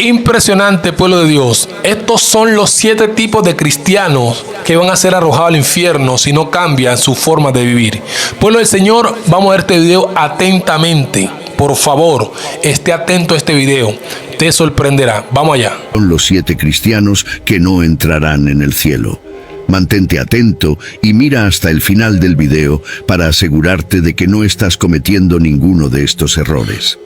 Impresionante, pueblo de Dios. Estos son los 7 tipos de cristianos que van a ser arrojados al infierno si no cambian su forma de vivir. Pueblo del Señor, vamos a ver este video atentamente. Por favor, esté atento a este video. Te sorprenderá. Vamos allá. Son los 7 cristianos que no entrarán en el cielo. Mantente atento y mira hasta el final del video para asegurarte de que no estás cometiendo ninguno de estos errores.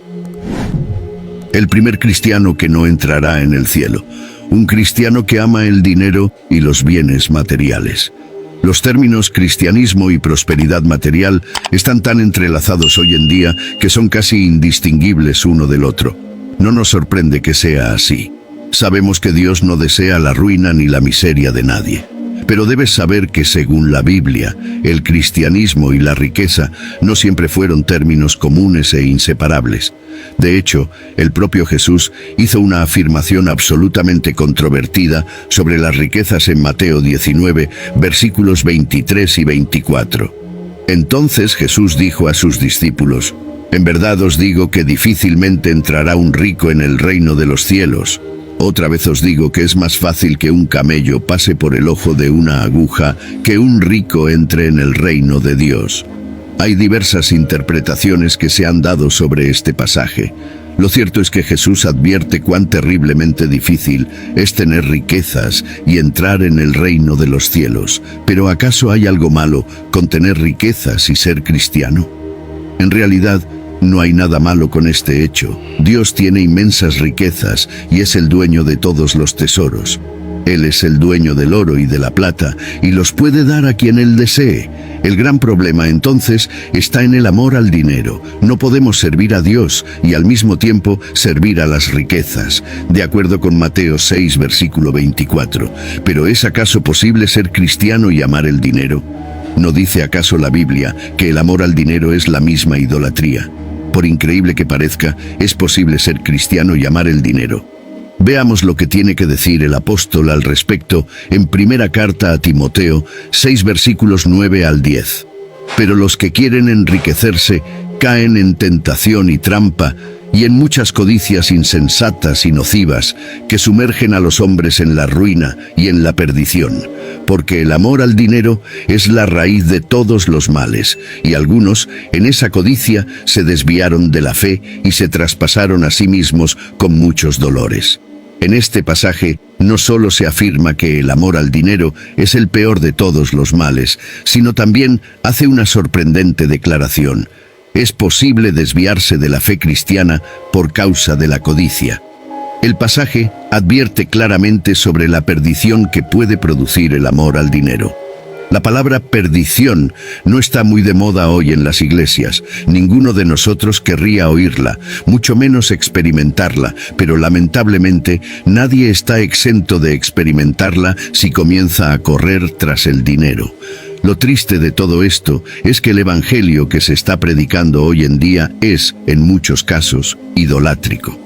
El primer cristiano que no entrará en el cielo, un cristiano que ama el dinero y los bienes materiales. Los términos cristianismo y prosperidad material están tan entrelazados hoy en día que son casi indistinguibles uno del otro. No nos sorprende que sea así. Sabemos que Dios no desea la ruina ni la miseria de nadie. Pero debes saber que según la Biblia, el cristianismo y la riqueza no siempre fueron términos comunes e inseparables. De hecho, el propio Jesús hizo una afirmación absolutamente controvertida sobre las riquezas en Mateo 19, versículos 23 y 24. Entonces Jesús dijo a sus discípulos: «En verdad os digo que difícilmente entrará un rico en el reino de los cielos. Otra vez os digo que es más fácil que un camello pase por el ojo de una aguja que un rico entre en el reino de Dios». Hay diversas interpretaciones que se han dado sobre este pasaje. Lo cierto es que Jesús advierte cuán terriblemente difícil es tener riquezas y entrar en el reino de los cielos. Pero ¿acaso hay algo malo con tener riquezas y ser cristiano? En realidad, no hay nada malo con este hecho. Dios tiene inmensas riquezas y es el dueño de todos los tesoros. Él es el dueño del oro y de la plata y los puede dar a quien Él desee. El gran problema entonces está en el amor al dinero. No podemos servir a Dios y al mismo tiempo servir a las riquezas, de acuerdo con Mateo 6, versículo 24. ¿Pero es acaso posible ser cristiano y amar el dinero? ¿No dice acaso la Biblia que el amor al dinero es la misma idolatría? Por increíble que parezca, es posible ser cristiano y amar el dinero. Veamos lo que tiene que decir el apóstol al respecto en primera carta a Timoteo 6 versículos 9 al 10. Pero los que quieren enriquecerse caen en tentación y trampa y en muchas codicias insensatas y nocivas que sumergen a los hombres en la ruina y en la perdición. Porque el amor al dinero es la raíz de todos los males, y algunos en esa codicia se desviaron de la fe y se traspasaron a sí mismos con muchos dolores. En este pasaje no solo se afirma que el amor al dinero es el peor de todos los males, sino también hace una sorprendente declaración. Es posible desviarse de la fe cristiana por causa de la codicia. El pasaje advierte claramente sobre la perdición que puede producir el amor al dinero. La palabra perdición no está muy de moda hoy en las iglesias. Ninguno de nosotros querría oírla, mucho menos experimentarla, pero lamentablemente nadie está exento de experimentarla si comienza a correr tras el dinero. Lo triste de todo esto es que el evangelio que se está predicando hoy en día es, en muchos casos, idolátrico.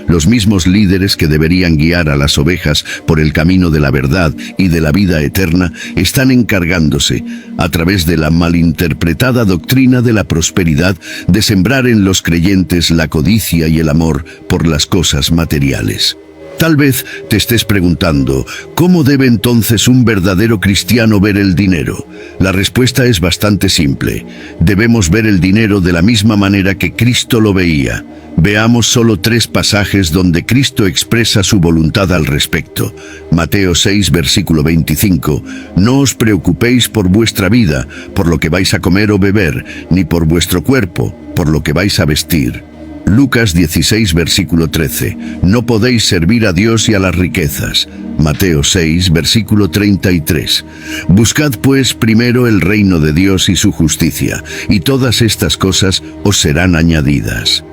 Los mismos líderes que deberían guiar a las ovejas por el camino de la verdad y de la vida eterna están encargándose, a través de la malinterpretada doctrina de la prosperidad, de sembrar en los creyentes la codicia y el amor por las cosas materiales. Tal vez te estés preguntando, ¿cómo debe entonces un verdadero cristiano ver el dinero? La respuesta es bastante simple. Debemos ver el dinero de la misma manera que Cristo lo veía. Veamos solo 3 pasajes donde Cristo expresa su voluntad al respecto. Mateo 6, versículo 25. No os preocupéis por vuestra vida, por lo que vais a comer o beber, ni por vuestro cuerpo, por lo que vais a vestir. Lucas 16, versículo 13. No podéis servir a Dios y a las riquezas. Mateo 6, versículo 33. Buscad pues primero el reino de Dios y su justicia, y todas estas cosas os serán añadidas.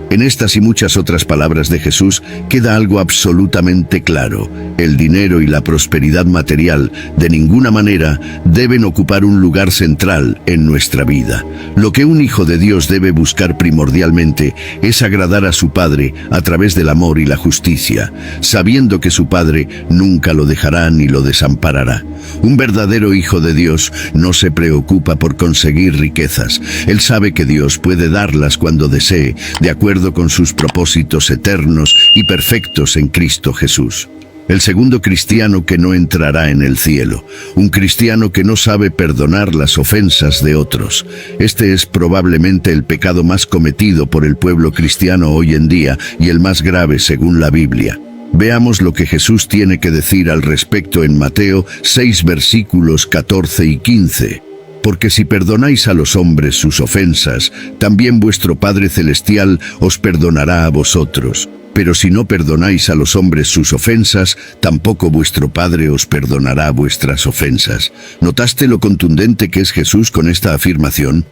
En estas y muchas otras palabras de Jesús queda algo absolutamente claro. El dinero y la prosperidad material de ninguna manera deben ocupar un lugar central en nuestra vida. Lo que un hijo de Dios debe buscar primordialmente es agradar a su Padre a través del amor y la justicia, sabiendo que su Padre nunca lo dejará ni lo desamparará. Un verdadero hijo de Dios no se preocupa por conseguir riquezas. Él sabe que Dios puede darlas cuando desee, de acuerdo acuerdo con sus propósitos eternos y perfectos en Cristo Jesús. El segundo cristiano que no entrará en el cielo, un cristiano que no sabe perdonar las ofensas de otros. Este es probablemente el pecado más cometido por el pueblo cristiano hoy en día y el más grave según la Biblia. Veamos lo que Jesús tiene que decir al respecto en Mateo 6 versículos 14 y 15. Porque si perdonáis a los hombres sus ofensas, también vuestro Padre Celestial os perdonará a vosotros. Pero si no perdonáis a los hombres sus ofensas, tampoco vuestro Padre os perdonará vuestras ofensas. ¿Notaste lo contundente que es Jesús con esta afirmación?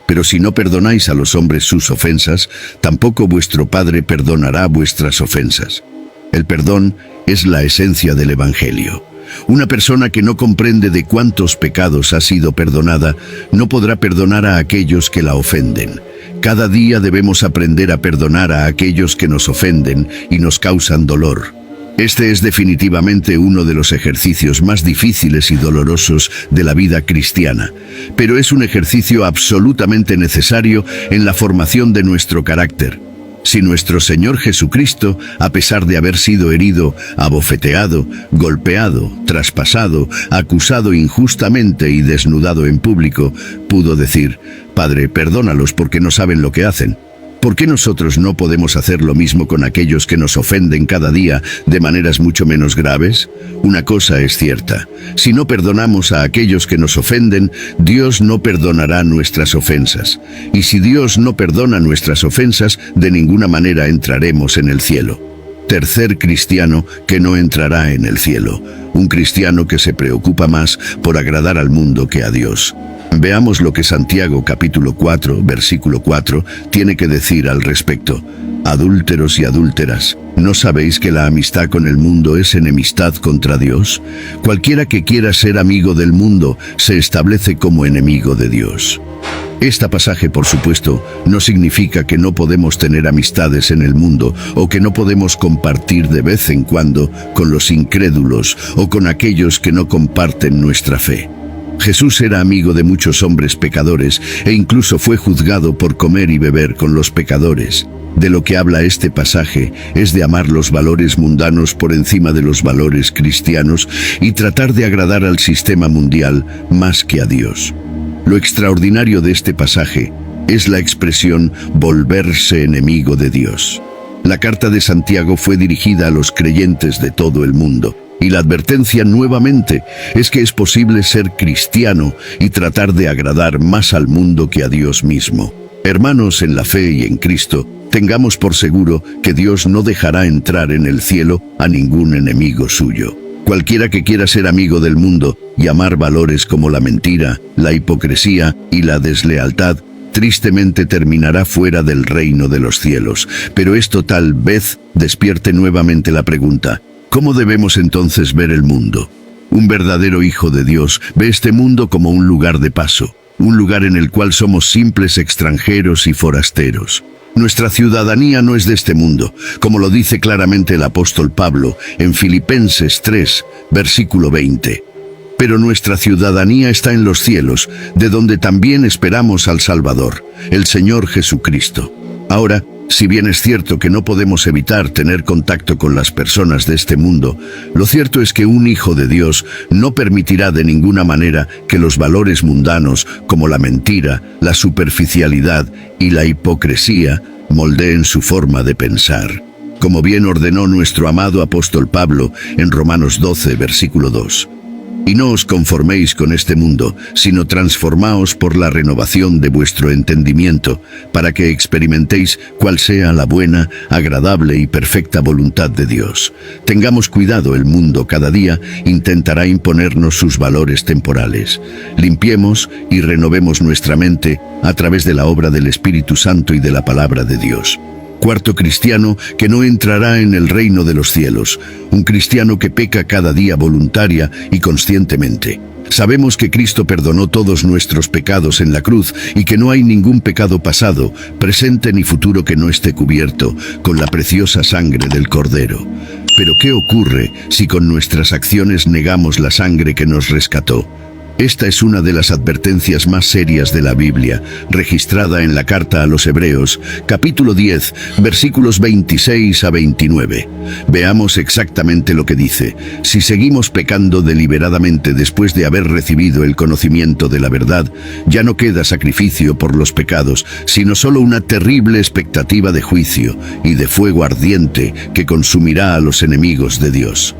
Pero si no perdonáis a los hombres sus ofensas, tampoco vuestro Padre perdonará vuestras ofensas. El perdón es la esencia del Evangelio. Una persona que no comprende de cuántos pecados ha sido perdonada, no podrá perdonar a aquellos que la ofenden. Cada día debemos aprender a perdonar a aquellos que nos ofenden y nos causan dolor. Este es definitivamente uno de los ejercicios más difíciles y dolorosos de la vida cristiana, pero es un ejercicio absolutamente necesario en la formación de nuestro carácter. Si nuestro Señor Jesucristo, a pesar de haber sido herido, abofeteado, golpeado, traspasado, acusado injustamente y desnudado en público, pudo decir: Padre, perdónalos porque no saben lo que hacen. ¿Por qué nosotros no podemos hacer lo mismo con aquellos que nos ofenden cada día de maneras mucho menos graves? Una cosa es cierta: si no perdonamos a aquellos que nos ofenden, Dios no perdonará nuestras ofensas. Y si Dios no perdona nuestras ofensas, de ninguna manera entraremos en el cielo. Tercer cristiano que no entrará en el cielo: un cristiano que se preocupa más por agradar al mundo que a Dios. Veamos lo que Santiago capítulo 4, versículo 4, tiene que decir al respecto. Adúlteros y adúlteras, ¿no sabéis que la amistad con el mundo es enemistad contra Dios? Cualquiera que quiera ser amigo del mundo se establece como enemigo de Dios. Este pasaje, por supuesto, no significa que no podemos tener amistades en el mundo o que no podemos compartir de vez en cuando con los incrédulos o con aquellos que no comparten nuestra fe. Jesús era amigo de muchos hombres pecadores e incluso fue juzgado por comer y beber con los pecadores. De lo que habla este pasaje es de amar los valores mundanos por encima de los valores cristianos y tratar de agradar al sistema mundial más que a Dios. Lo extraordinario de este pasaje es la expresión volverse enemigo de Dios. La carta de Santiago fue dirigida a los creyentes de todo el mundo. Y la advertencia nuevamente es que es posible ser cristiano y tratar de agradar más al mundo que a Dios mismo. Hermanos en la fe y en Cristo, tengamos por seguro que Dios no dejará entrar en el cielo a ningún enemigo suyo. Cualquiera que quiera ser amigo del mundo y amar valores como la mentira, la hipocresía y la deslealtad, tristemente terminará fuera del reino de los cielos. Pero esto tal vez despierte nuevamente la pregunta: ¿cómo debemos entonces ver el mundo? Un verdadero hijo de Dios ve este mundo como un lugar de paso, un lugar en el cual somos simples extranjeros y forasteros. Nuestra ciudadanía no es de este mundo, como lo dice claramente el apóstol Pablo en Filipenses 3, versículo 20. Pero nuestra ciudadanía está en los cielos, de donde también esperamos al Salvador, el Señor Jesucristo. Ahora, si bien es cierto que no podemos evitar tener contacto con las personas de este mundo, lo cierto es que un hijo de Dios no permitirá de ninguna manera que los valores mundanos, como la mentira, la superficialidad y la hipocresía, moldeen su forma de pensar. Como bien ordenó nuestro amado apóstol Pablo en Romanos 12, versículo 2. Y no os conforméis con este mundo, sino transformaos por la renovación de vuestro entendimiento, para que experimentéis cuál sea la buena, agradable y perfecta voluntad de Dios. Tengamos cuidado, el mundo cada día intentará imponernos sus valores temporales. Limpiemos y renovemos nuestra mente a través de la obra del Espíritu Santo y de la palabra de Dios. Cuarto cristiano que no entrará en el reino de los cielos: un cristiano que peca cada día voluntaria y conscientemente. Sabemos que Cristo perdonó todos nuestros pecados en la cruz y que no hay ningún pecado pasado, presente ni futuro que no esté cubierto con la preciosa sangre del Cordero. Pero ¿qué ocurre si con nuestras acciones negamos la sangre que nos rescató? Esta es una de las advertencias más serias de la Biblia, registrada en la carta a los Hebreos, capítulo 10, versículos 26 a 29. Veamos exactamente lo que dice. Si seguimos pecando deliberadamente después de haber recibido el conocimiento de la verdad, ya no queda sacrificio por los pecados, sino solo una terrible expectativa de juicio y de fuego ardiente que consumirá a los enemigos de Dios.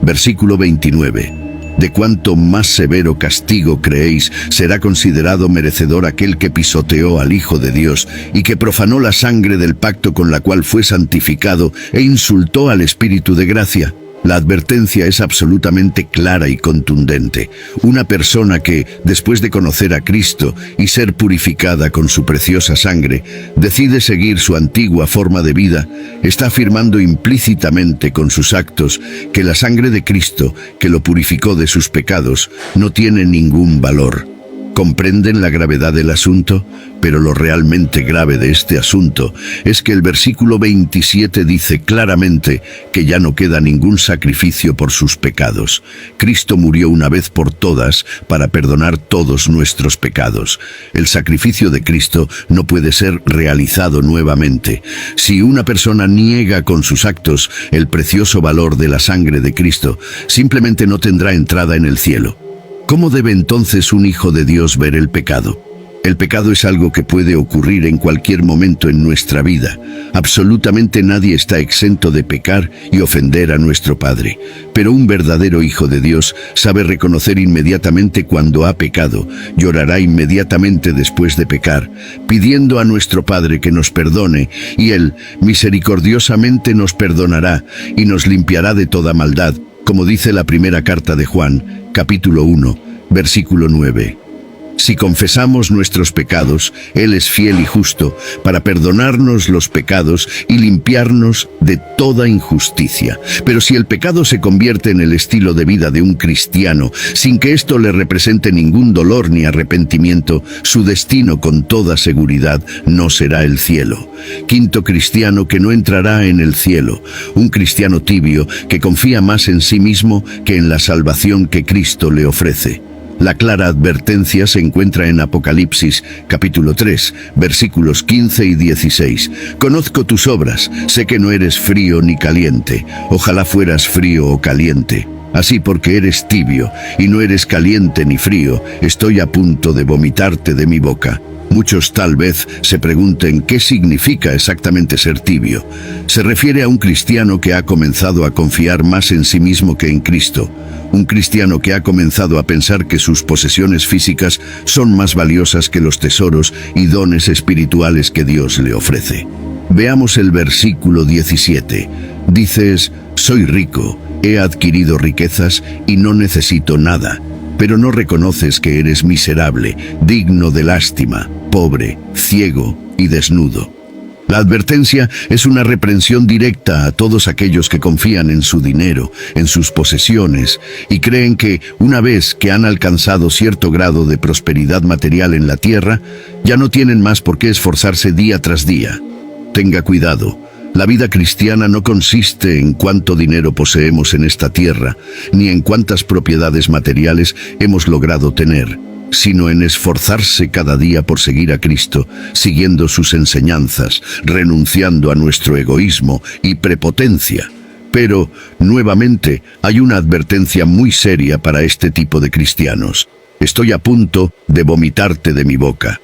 Versículo 29. De cuánto más severo castigo creéis será considerado merecedor aquel que pisoteó al Hijo de Dios y que profanó la sangre del pacto con la cual fue santificado e insultó al Espíritu de gracia. La advertencia es absolutamente clara y contundente. Una persona que, después de conocer a Cristo y ser purificada con su preciosa sangre, decide seguir su antigua forma de vida, está afirmando implícitamente con sus actos que la sangre de Cristo, que lo purificó de sus pecados, no tiene ningún valor. ¿Comprenden la gravedad del asunto? Pero lo realmente grave de este asunto es que el versículo 27 dice claramente que ya no queda ningún sacrificio por sus pecados. Cristo murió una vez por todas para perdonar todos nuestros pecados. El sacrificio de Cristo no puede ser realizado nuevamente. Si una persona niega con sus actos el precioso valor de la sangre de Cristo, simplemente no tendrá entrada en el cielo. ¿Cómo debe entonces un hijo de Dios ver el pecado? El pecado es algo que puede ocurrir en cualquier momento en nuestra vida. Absolutamente nadie está exento de pecar y ofender a nuestro Padre. Pero un verdadero hijo de Dios sabe reconocer inmediatamente cuando ha pecado, llorará inmediatamente después de pecar, pidiendo a nuestro Padre que nos perdone, y Él misericordiosamente nos perdonará y nos limpiará de toda maldad, como dice la primera carta de Juan, capítulo 1, versículo 9. Si confesamos nuestros pecados, Él es fiel y justo para perdonarnos los pecados y limpiarnos de toda injusticia. Pero si el pecado se convierte en el estilo de vida de un cristiano, sin que esto le represente ningún dolor ni arrepentimiento, su destino con toda seguridad no será el cielo. Quinto cristiano que no entrará en el cielo, un cristiano tibio que confía más en sí mismo que en la salvación que Cristo le ofrece. La clara advertencia se encuentra en Apocalipsis, capítulo 3, versículos 15 y 16. Conozco tus obras, sé que no eres frío ni caliente. Ojalá fueras frío o caliente. Así porque eres tibio y no eres caliente ni frío, estoy a punto de vomitarte de mi boca. Muchos tal vez se pregunten qué significa exactamente ser tibio. Se refiere a un cristiano que ha comenzado a confiar más en sí mismo que en Cristo. Un cristiano que ha comenzado a pensar que sus posesiones físicas son más valiosas que los tesoros y dones espirituales que Dios le ofrece. Veamos el versículo 17. Dices, soy rico, he adquirido riquezas y no necesito nada. Pero no reconoces que eres miserable, digno de lástima, pobre, ciego y desnudo. La advertencia es una reprensión directa a todos aquellos que confían en su dinero, en sus posesiones, y creen que, una vez que han alcanzado cierto grado de prosperidad material en la tierra, ya no tienen más por qué esforzarse día tras día. Tenga cuidado. La vida cristiana no consiste en cuánto dinero poseemos en esta tierra, ni en cuántas propiedades materiales hemos logrado tener, sino en esforzarse cada día por seguir a Cristo, siguiendo sus enseñanzas, renunciando a nuestro egoísmo y prepotencia. Pero, nuevamente, hay una advertencia muy seria para este tipo de cristianos. Estoy a punto de vomitarte de mi boca.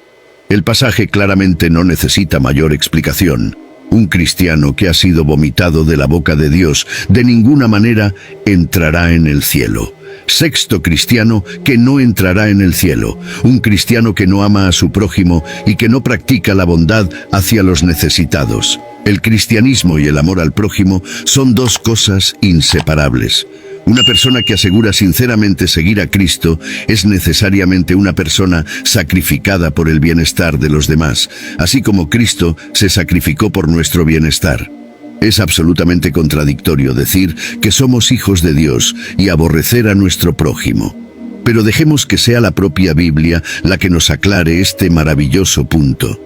El pasaje claramente no necesita mayor explicación. Un cristiano que ha sido vomitado de la boca de Dios de ninguna manera entrará en el cielo. Sexto cristiano que no entrará en el cielo. Un cristiano que no ama a su prójimo y que no practica la bondad hacia los necesitados. El cristianismo y el amor al prójimo son dos cosas inseparables. Una persona que asegura sinceramente seguir a Cristo es necesariamente una persona sacrificada por el bienestar de los demás, así como Cristo se sacrificó por nuestro bienestar. Es absolutamente contradictorio decir que somos hijos de Dios y aborrecer a nuestro prójimo. Pero dejemos que sea la propia Biblia la que nos aclare este maravilloso punto.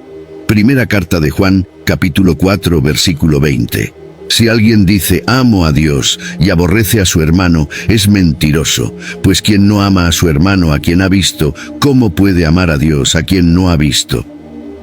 Primera carta de Juan, capítulo 4, versículo 20. Si alguien dice amo a Dios y aborrece a su hermano, es mentiroso, pues quien no ama a su hermano a quien ha visto, ¿cómo puede amar a Dios a quien no ha visto?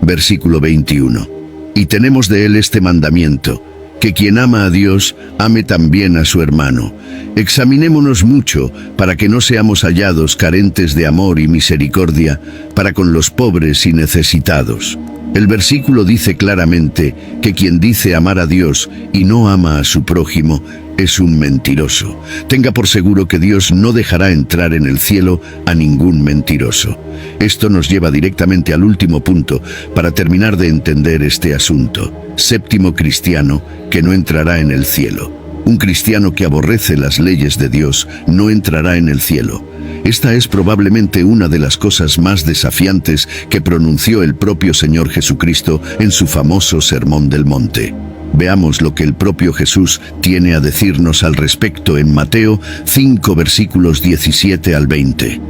Versículo 21. Y tenemos de él este mandamiento, que quien ama a Dios, ame también a su hermano. Examinémonos mucho para que no seamos hallados carentes de amor y misericordia para con los pobres y necesitados. El versículo dice claramente que quien dice amar a Dios y no ama a su prójimo es un mentiroso. Tenga por seguro que Dios no dejará entrar en el cielo a ningún mentiroso. Esto nos lleva directamente al último punto para terminar de entender este asunto. Séptimo cristiano que no entrará en el cielo. Un cristiano que aborrece las leyes de Dios no entrará en el cielo. Esta es probablemente una de las cosas más desafiantes que pronunció el propio Señor Jesucristo en su famoso Sermón del Monte. Veamos lo que el propio Jesús tiene a decirnos al respecto en Mateo 5 versículos 17 al 20.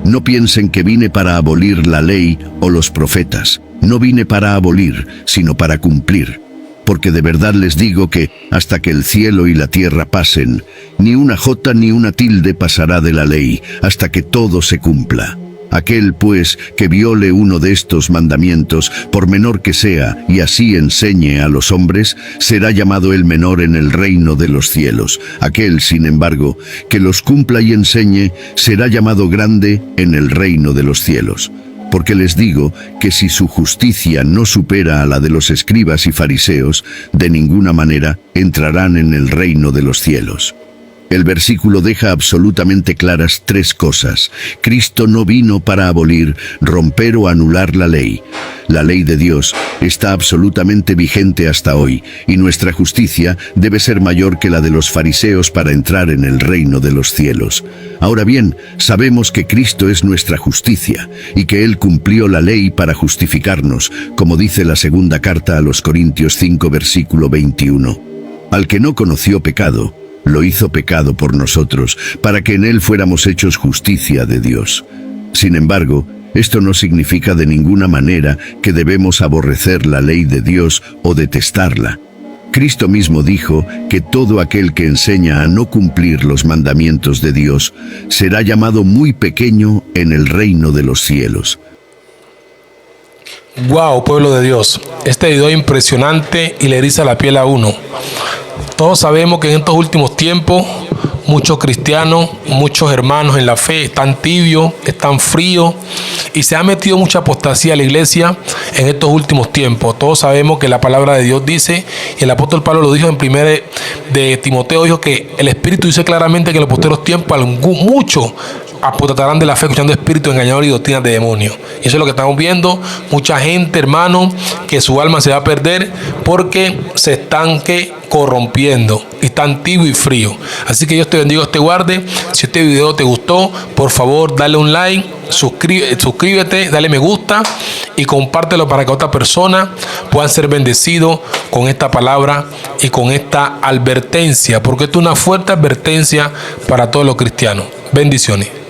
No piensen que vine para abolir la ley o los profetas. No vine para abolir, sino para cumplir. Porque de verdad les digo que, hasta que el cielo y la tierra pasen, ni una jota ni una tilde pasará de la ley, hasta que todo se cumpla. Aquel, pues, que viole uno de estos mandamientos, por menor que sea, y así enseñe a los hombres, será llamado el menor en el reino de los cielos. Aquel, sin embargo, que los cumpla y enseñe, será llamado grande en el reino de los cielos. Porque les digo que si su justicia no supera a la de los escribas y fariseos, de ninguna manera entrarán en el reino de los cielos. El versículo deja absolutamente claras tres cosas. Cristo no vino para abolir, romper o anular la ley. La ley de Dios está absolutamente vigente hasta hoy, y nuestra justicia debe ser mayor que la de los fariseos para entrar en el reino de los cielos. Ahora bien, sabemos que Cristo es nuestra justicia, y que Él cumplió la ley para justificarnos, como dice la segunda carta a los Corintios 5 versículo 21. Al que no conoció pecado, lo hizo pecado por nosotros, para que en él fuéramos hechos justicia de Dios. Sin embargo, esto no significa de ninguna manera que debemos aborrecer la ley de Dios o detestarla. Cristo mismo dijo que todo aquel que enseña a no cumplir los mandamientos de Dios será llamado muy pequeño en el reino de los cielos. Wow, pueblo de Dios, este video es impresionante y le eriza la piel a uno. Todos sabemos que en estos últimos tiempos muchos cristianos, muchos hermanos en la fe están tibios, están fríos y se ha metido mucha apostasía a la iglesia en estos últimos tiempos. Todos sabemos que la palabra de Dios dice, y el apóstol Pablo lo dijo en 1 de Timoteo, dijo que el Espíritu dice claramente que en los posteros tiempos muchos apostatarán de la fe escuchando espíritus engañadores y doctrinas de demonios. Y eso es lo que estamos viendo. Mucha gente, hermano, que su alma se va a perder porque se están corrompiendo y están tibio y frío. Así que Dios te bendiga, te guarde. Si este video te gustó, por favor dale un like, suscríbete, dale me gusta y compártelo para que otras personas puedan ser bendecidos con esta palabra y con esta advertencia, porque esto es una fuerte advertencia para todos los cristianos. Bendiciones.